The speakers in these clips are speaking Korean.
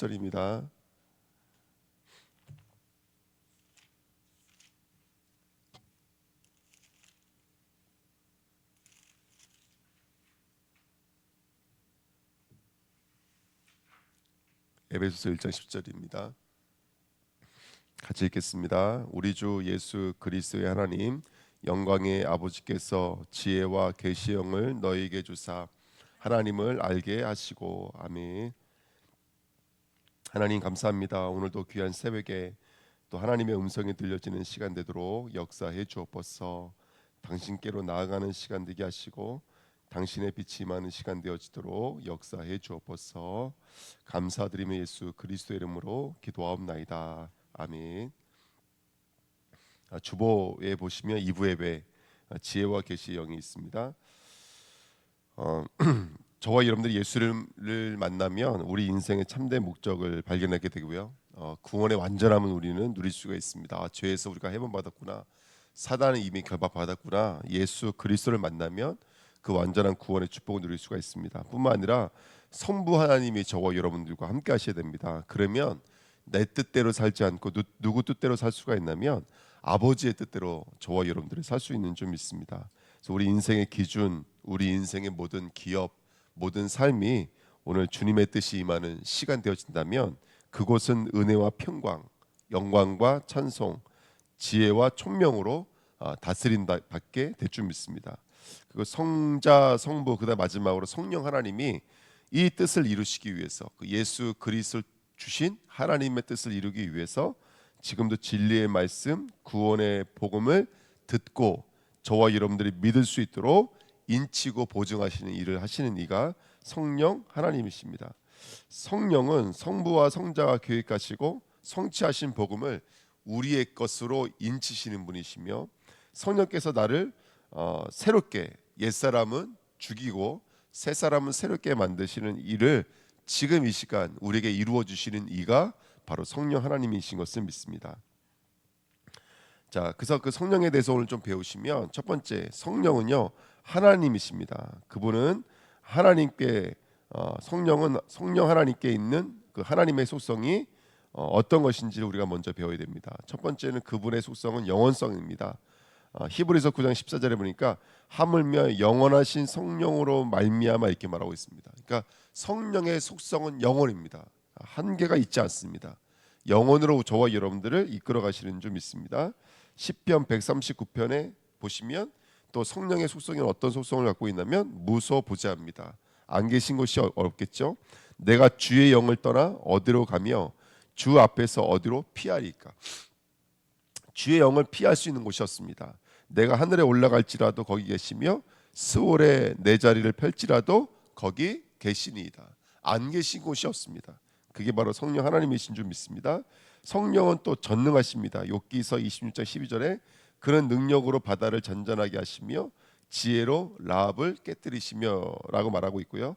10절입니다. 에베소서 1장 10절입니다. 같이 읽겠습니다. 우리 주 예수 그리스도의 하나님 영광의 아버지께서 지혜와 계시형을 너희에게 주사 하나님을 알게 하시고. 아멘. 하나님 감사합니다. 오늘도 귀한 새벽에 또 하나님의 음성이 들려지는 시간 되도록 역사해 주옵소서. 당신께로 나아가는 시간 되게 하시고 당신의 빛이 임하는 시간 되어지도록 역사해 주옵소서. 감사드리며 예수 그리스도의 이름으로 기도하옵나이다. 아멘. 주보에 보시면 2부 예배 지혜와 계시의 영이 있습니다. 저와 여러분들이 예수를 만나면 우리 인생의 참된 목적을 발견하게 되고요. 구원의 완전함은 우리는 누릴 수가 있습니다. 죄에서 우리가 해방받았구나, 사단은 이미 결박받았구나. 예수 그리스도를 만나면 그 완전한 구원의 축복을 누릴 수가 있습니다. 뿐만 아니라 성부 하나님이 저와 여러분들과 함께 하셔야 됩니다. 그러면 내 뜻대로 살지 않고 누구 뜻대로 살 수가 있냐면 아버지의 뜻대로 저와 여러분들이 살 수 있는 좀 있습니다. 그래서 우리 인생의 기준, 우리 인생의 모든 기업, 모든 삶이 오늘 주님의 뜻이 임하는 시간 되어진다면 그곳은 은혜와 평강, 영광과 찬송, 지혜와 총명으로 다스린다 밖에 될 줄 믿습니다. 그리고 성자, 성부, 그다음 마지막으로 성령 하나님이 이 뜻을 이루시기 위해서 그 예수 그리스도를 주신 하나님의 뜻을 이루기 위해서 지금도 진리의 말씀, 구원의 복음을 듣고 저와 여러분들이 믿을 수 있도록 인치고 보증하시는 일을 하시는 이가 성령 하나님이십니다. 성령은 성부와 성자가 계획하시고 성취하신 복음을 우리의 것으로 인치시는 분이시며 성령께서 나를 새롭게, 옛사람은 죽이고 새사람은 새롭게 만드시는 일을 지금 이 시간 우리에게 이루어 주시는 이가 바로 성령 하나님이신 것을 믿습니다. 자, 그래서 그 성령에 대해서 오늘 좀 배우시면 첫 번째, 성령은요 하나님이십니다. 그분은 하나님께 성령은 성령 하나님께 있는 그 하나님의 속성이 어떤 것인지를 우리가 먼저 배워야 됩니다. 첫 번째는 그분의 속성은 영원성입니다. 히브리서 9장 14절에 보니까 하물며 영원하신 성령으로 말미암아 이렇게 말하고 있습니다. 그러니까 성령의 속성은 영원입니다. 한계가 있지 않습니다. 영원으로 저와 여러분들을 이끌어 가시는 줄 믿습니다. 시편 139편에 보시면 또 성령의 속성이 어떤 속성을 갖고 있냐면 무소부재합니다. 안 계신 곳이 없겠죠. 내가 주의 영을 떠나 어디로 가며 주 앞에서 어디로 피하리까. 주의 영을 피할 수 있는 곳이었습니다. 내가 하늘에 올라갈지라도 거기 계시며 스올에 내 자리를 펼지라도 거기 계시니이다. 안 계신 곳이 없습니다. 그게 바로 성령 하나님이신 줄 믿습니다. 성령은 또 전능하십니다. 욥기서 26장 12절에 그런 능력으로 바다를 잔잔하게 하시며 지혜로 라합을 깨뜨리시며 라고 말하고 있고요.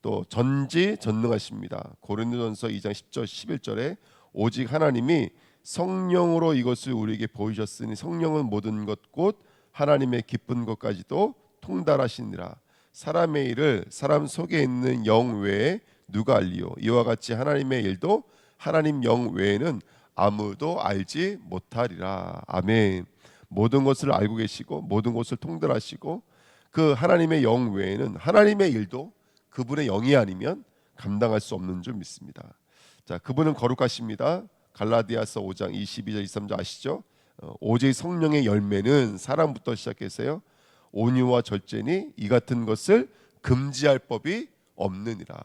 또 전지전능하십니다. 고린도전서 2장 10절 11절에 오직 하나님이 성령으로 이것을 우리에게 보이셨으니 성령은 모든 것 곧 하나님의 기쁜 것까지도 통달하시니라. 사람의 일을 사람 속에 있는 영 외에 누가 알리요. 이와 같이 하나님의 일도 하나님 영 외에는 아무도 알지 못하리라. 아멘. 모든 것을 알고 계시고 모든 것을 통달하시고 그 하나님의 영 외에는 하나님의 일도 그분의 영이 아니면 감당할 수 없는 줄 믿습니다. 자, 그분은 거룩하십니다. 갈라디아서 5장 22절 23절 아시죠? 오직 성령의 열매는 사랑부터 시작해서요 온유와 절제니 이 같은 것을 금지할 법이 없느니라.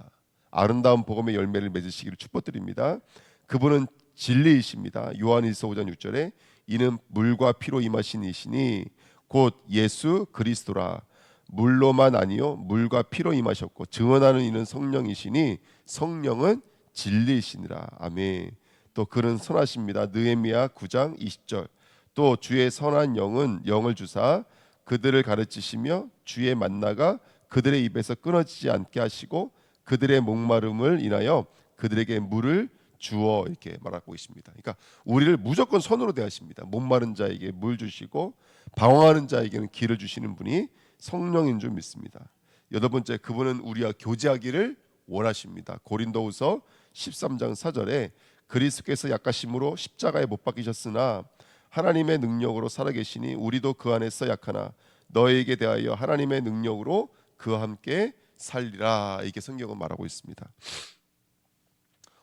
아름다운 복음의 열매를 맺으시기를 축복드립니다. 그분은 진리이십니다. 요한일서 5장 6절에 이는 물과 피로 임하신 이시니 곧 예수 그리스도라. 물로만 아니요 물과 피로 임하셨고 증언하는 이는 성령이시니 성령은 진리이시니라. 아멘. 또 그는 선하십니다. 느헤미야 9장 20절 또 주의 선한 영을 주사 그들을 가르치시며 주의 만나가 그들의 입에서 끊어지지 않게 하시고 그들의 목마름을 인하여 그들에게 물을 주어 이렇게 말하고 있습니다. 그러니까 우리를 무조건 선으로 대하십니다. 목마른 자에게 물 주시고 방황하는 자에게는 길을 주시는 분이 성령인 줄 믿습니다. 여덟 번째, 그분은 우리와 교제하기를 원하십니다. 고린도후서 13장 4절에 그리스도께서 약하심으로 십자가에 못 박히셨으나 하나님의 능력으로 살아계시니 우리도 그 안에서 약하나 너에게 대하여 하나님의 능력으로 그와 함께 살리라. 이게 성경은 말하고 있습니다.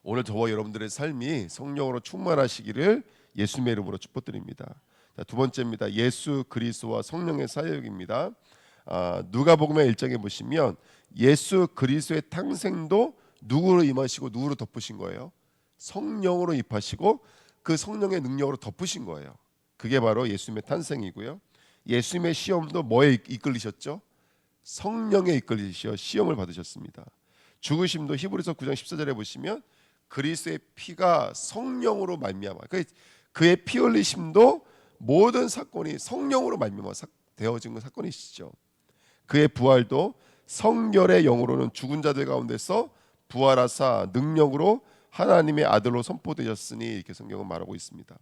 오늘 저와 여러분들의 삶이 성령으로 충만하시기를 예수님의 이름으로 축복드립니다. 자, 두 번째입니다. 예수 그리스도와 성령의 사역입니다. 누가복음의 1장에 보시면 예수 그리스도의 탄생도 누구로 임하시고 누구로 덮으신 거예요? 성령으로 입하시고 그 성령의 능력으로 덮으신 거예요. 그게 바로 예수님의 탄생이고요. 예수님의 시험도 뭐에 이끌리셨죠? 성령에 이끌리셔 시험을 받으셨습니다. 죽으심도 히브리서 9장 14절에 보시면 그리스도의 피가 성령으로 말미암아, 그의 피 흘리심도 모든 사건이 성령으로 말미암아 되어진 사건이시죠. 그의 부활도 성결의 영으로는 죽은 자들 가운데서 부활하사 능력으로 하나님의 아들로 선포되셨으니 이렇게 성경은 말하고 있습니다.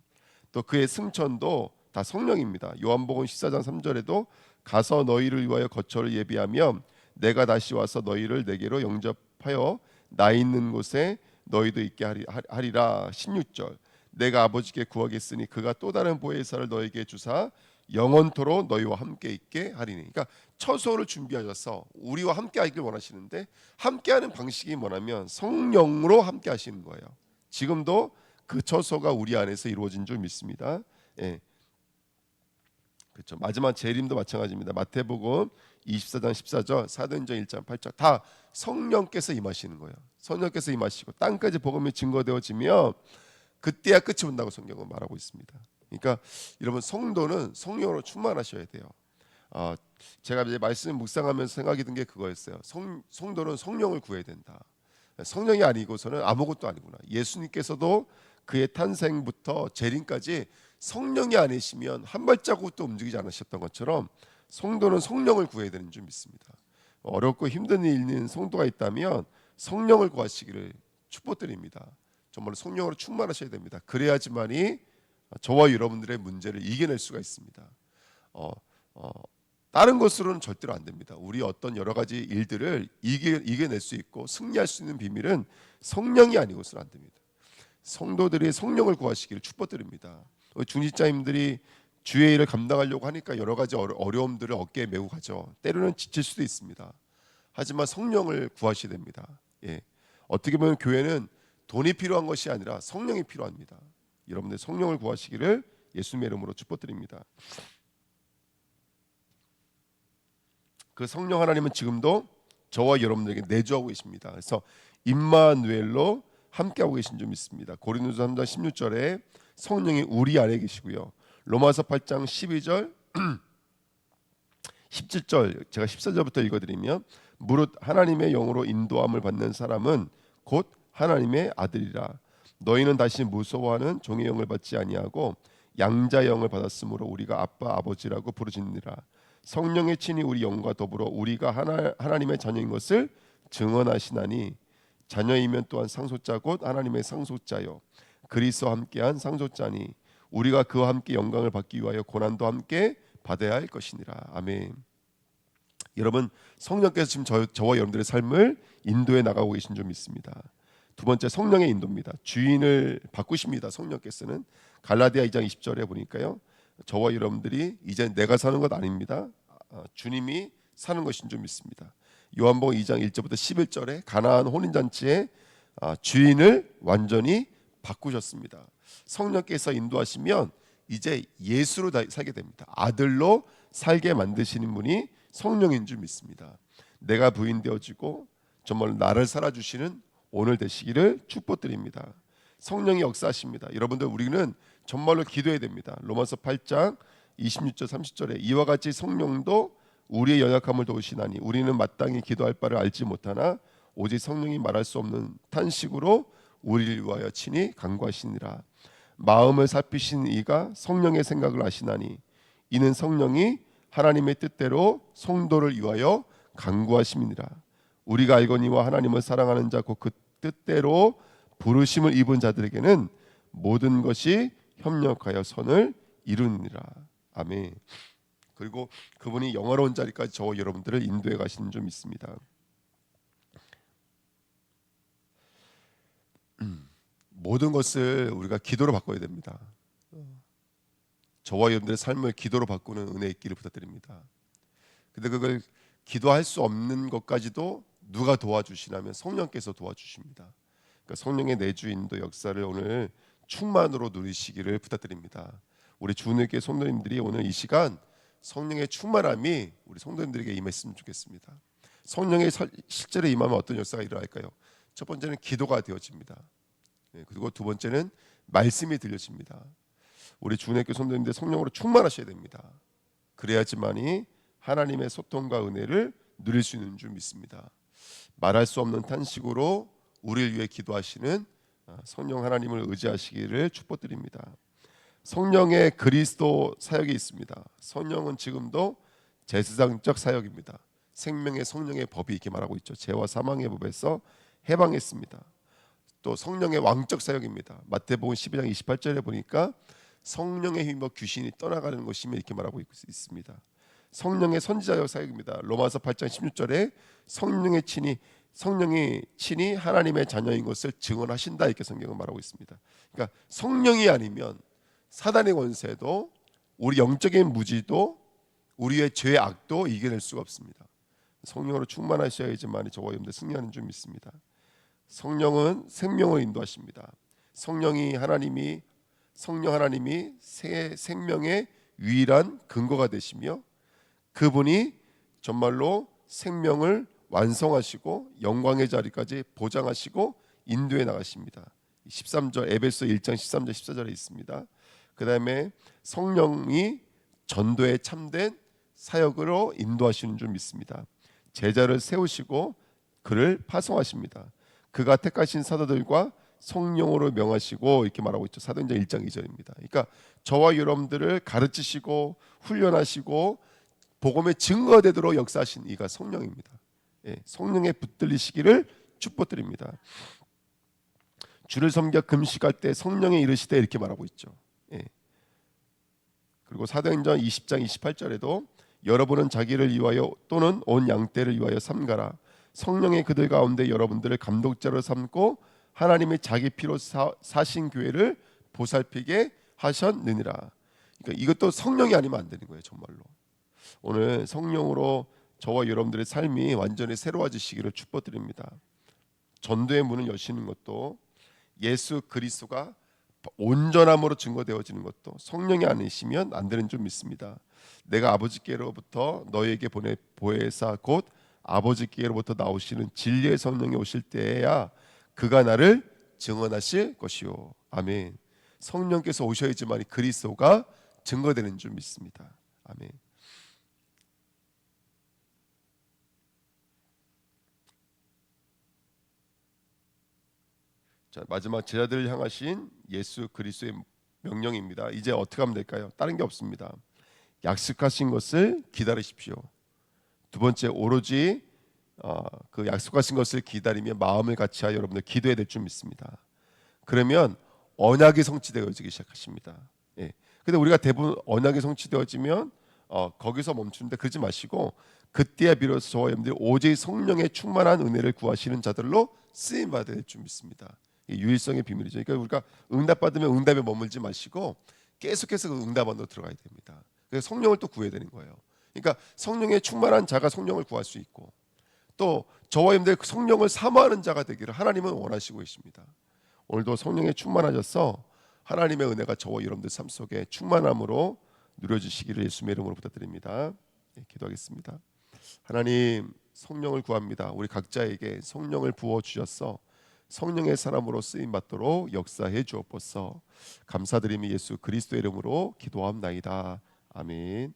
또 그의 승천도 다 성령입니다. 요한복음 14장 3절에도 가서 너희를 위하여 거처를 예비하며 내가 다시 와서 너희를 내게로 영접하여 나 있는 곳에 너희도 있게 하리라. 16절 내가 아버지께 구하겠으니 그가 또 다른 보혜사를 너에게 주사 영원토록 너희와 함께 있게 하리니. 그러니까 처소를 준비하셔서 우리와 함께 하기를 원하시는데 함께하는 방식이 뭐냐면 성령으로 함께 하시는 거예요. 지금도 그 처소가 우리 안에서 이루어진 줄 믿습니다. 예. 그렇죠. 마지막 재림도 마찬가지입니다. 마태복음 24장 14절, 사도행전 1장 8절 다 성령께서 임하시는 거예요. 성령께서 임하시고 땅까지 복음이 증거되어지면 그때야 끝이 온다고 성경은 말하고 있습니다. 그러니까 여러분 성도는 성령으로 충만하셔야 돼요. 제가 이제 말씀 묵상하면서 생각이 든 게 그거였어요. 성도는 성령을 구해야 된다. 성령이 아니고서는 아무것도 아니구나. 예수님께서도 그의 탄생부터 재림까지 성령이 아니시면 한 발자국도 움직이지 않으셨던 것처럼 성도는 성령을 구해야 되는 줄 믿습니다. 어렵고 힘든 일 있는 성도가 있다면 성령을 구하시기를 축복드립니다. 정말 성령으로 충만하셔야 됩니다. 그래야지만이 저와 여러분들의 문제를 이겨낼 수가 있습니다. 다른 것으로는 절대로 안 됩니다. 우리 어떤 여러 가지 일들을 이겨낼 수 있고 승리할 수 있는 비밀은 성령이 아니고서는 안 됩니다. 성도들이 성령을 구하시기를 축복드립니다. 중직자님들이 주의 일을 감당하려고 하니까 여러 가지 어려움들을 어깨에 메고 가죠. 때로는 지칠 수도 있습니다. 하지만 성령을 구하셔야 됩니다. 예. 어떻게 보면 교회는 돈이 필요한 것이 아니라 성령이 필요합니다. 여러분들 성령을 구하시기를 예수님의 이름으로 축복드립니다. 그 성령 하나님은 지금도 저와 여러분들에게 내주하고 계십니다. 그래서 임마누엘로 함께하고 계신 줄 믿습니다. 고린도서 3장 16절에 성령이 우리 안에 계시고요. 로마서 8장 12절 17절 제가 14절부터 읽어드리면 무릇 하나님의 영으로 인도함을 받는 사람은 곧 하나님의 아들이라. 너희는 다시 무서워하는 종의 영을 받지 아니하고 양자 영을 받았으므로 우리가 아빠 아버지라고 부르짖느니라. 성령의 친히 우리 영과 더불어 우리가 하나님의 자녀인 것을 증언하시나니 자녀이면 또한 상속자 곧 하나님의 상속자요 그리스도와 함께한 상속자니 우리가 그와 함께 영광을 받기 위하여 고난도 함께 받아야 할 것이니라. 아멘. 여러분 성령께서 지금 저와 여러분들의 삶을 인도해 나가고 계신 줄 믿습니다. 두 번째 성령의 인도입니다. 주인을 바꾸십니다. 성령께서는 갈라디아 2장 20절에 보니까요. 저와 여러분들이 이제 내가 사는 것 아닙니다. 주님이 사는 것인 줄 믿습니다. 요한복음 2장 1절부터 11절에 가나안 혼인잔치에 주인을 완전히 바꾸셨습니다. 성령께서 인도하시면 이제 예수로 살게 됩니다. 아들로 살게 만드시는 분이 성령인 줄 믿습니다. 내가 부인되어지고 정말 나를 살아주시는 오늘 되시기를 축복드립니다. 성령이 역사하십니다. 여러분들 우리는 정말로 기도해야 됩니다. 로마서 8장 26절 30절에 이와 같이 성령도 우리의 연약함을 도우시나니 우리는 마땅히 기도할 바를 알지 못하나 오직 성령이 말할 수 없는 탄식으로 우리를 위하여 친히 간구하시니라. 마음을 살피신 이가 성령의 생각을 아시나니 이는 성령이 하나님의 뜻대로 성도를 위하여 간구하심이니라. 우리가 알거니와 하나님을 사랑하는 자 곧 그 뜻대로 부르심을 입은 자들에게는 모든 것이 협력하여 선을 이루니라. 아멘. 그리고 그분이 영화로운 자리까지 저와 여러분들을 인도해 가시는 줄 믿습니다. 모든 것을 우리가 기도로 바꿔야 됩니다. 저와 여러분들의 삶을 기도로 바꾸는 은혜 있기를 부탁드립니다. 근데 그걸 기도할 수 없는 것까지도 누가 도와주시냐면 성령께서 도와주십니다. 그러니까 성령의 내주인도 역사를 오늘 충만으로 누리시기를 부탁드립니다. 우리 주님께 성도님들이 오늘 이 시간 성령의 충만함이 우리 성도님들에게 임했으면 좋겠습니다. 성령의 실제로 임하면 어떤 역사가 일어날까요? 첫 번째는 기도가 되어집니다. 그리고 두 번째는 말씀이 들려집니다. 우리 주님께 성도님들 성령으로 충만하셔야 됩니다. 그래야지만이 하나님의 소통과 은혜를 누릴 수 있는 줄 믿습니다. 말할 수 없는 탄식으로 우리를 위해 기도하시는 성령 하나님을 의지하시기를 축복드립니다. 성령의 그리스도 사역이 있습니다. 성령은 지금도 제사장적 사역입니다. 생명의 성령의 법이 이렇게 말하고 있죠. 죄와 사망의 법에서 해방했습니다. 또 성령의 왕적 사역입니다. 마태복음 12장 28절에 보니까 성령의 힘입어 귀신이 떠나가는 것이며 이렇게 말하고 있습니다. 성령의 선지자적 사역입니다. 로마서 8장 16절에 성령이 친히 하나님의 자녀인 것을 증언하신다 이렇게 성경은 말하고 있습니다. 그러니까 성령이 아니면 사단의 권세도 우리 영적인 무지도 우리의 죄의 악도 이겨낼 수가 없습니다. 성령으로 충만하셔야지만 저와 여러분들 승리하는 줄 믿습니다. 성령은 생명을 인도하십니다. 성령 하나님이 새 생명의 유일한 근거가 되시며 그분이 정말로 생명을 완성하시고 영광의 자리까지 보장하시고 인도해 나가십니다. 13절 에베소 1장 13절 14절에 있습니다. 그 다음에 성령이 전도에 참된 사역으로 인도하시는 줄 믿습니다. 제자를 세우시고 그를 파송하십니다. 그가 택하신 사도들과 성령으로 명하시고 이렇게 말하고 있죠. 사도행전 1장 2절입니다. 그러니까 저와 여러분들을 가르치시고 훈련하시고 복음의 증거가 되도록 역사하신 이가 성령입니다. 성령에 붙들리시기를 축복드립니다. 주를 섬겨 금식할 때 성령에 이르시되 이렇게 말하고 있죠. 그리고 사도행전 20장 28절에도 여러분은 자기를 위하여 또는 온 양떼를 위하여 삼가라. 성령의 그들 가운데 여러분들을 감독자로 삼고 하나님이 자기 피로 사신 교회를 보살피게 하셨느니라. 그러니까 이것도 성령이 아니면 안 되는 거예요. 정말로 오늘 성령으로 저와 여러분들의 삶이 완전히 새로워지시기를 축복드립니다. 전도의 문을 여시는 것도 예수 그리스도가 온전함으로 증거되어지는 것도 성령이 아니시면 안 되는 줄 믿습니다. 내가 아버지께로부터 너에게 보혜사 곧 아버지께로부터 나오시는 진리의 성령이 오실 때에야 그가 나를 증언하실 것이요. 아멘. 성령께서 오셔야지만 그리스도가 증거되는 줄 믿습니다. 아멘. 자, 마지막 제자들을 향하신 예수 그리스도의 명령입니다. 이제 어떻게 하면 될까요? 다른 게 없습니다. 약속하신 것을 기다리십시오. 두 번째, 오로지 그 약속하신 것을 기다리며 마음을 같이하여 여러분들 기도해야 될 줄 믿습니다. 그러면 언약이 성취되어지기 시작하십니다. 근데 우리가 대부분 언약이 성취되어지면 거기서 멈추는데 그러지 마시고 그때야 비로소 저와 여러분들이 오직 성령의 충만한 은혜를 구하시는 자들로 쓰임 받아야 될 줄 믿습니다. 유일성의 비밀이죠. 그러니까 우리가 응답받으면 응답에 머물지 마시고 계속해서 그 응답 안으로 들어가야 됩니다. 그래서 성령을 또 구해야 되는 거예요. 그러니까 성령의 충만한 자가 성령을 구할 수 있고 또 저와 여러분들 성령을 사모하는 자가 되기를 하나님은 원하시고 계십니다. 오늘도 성령에 충만하셔서 하나님의 은혜가 저와 여러분들 삶 속에 충만함으로 누려지시기를 예수님의 이름으로 부탁드립니다. 기도하겠습니다. 하나님, 성령을 구합니다. 우리 각자에게 성령을 부어 주셔서 성령의 사람으로 쓰임 받도록 역사해 주옵소서. 감사드리며 예수 그리스도의 이름으로 기도합나이다. 아멘.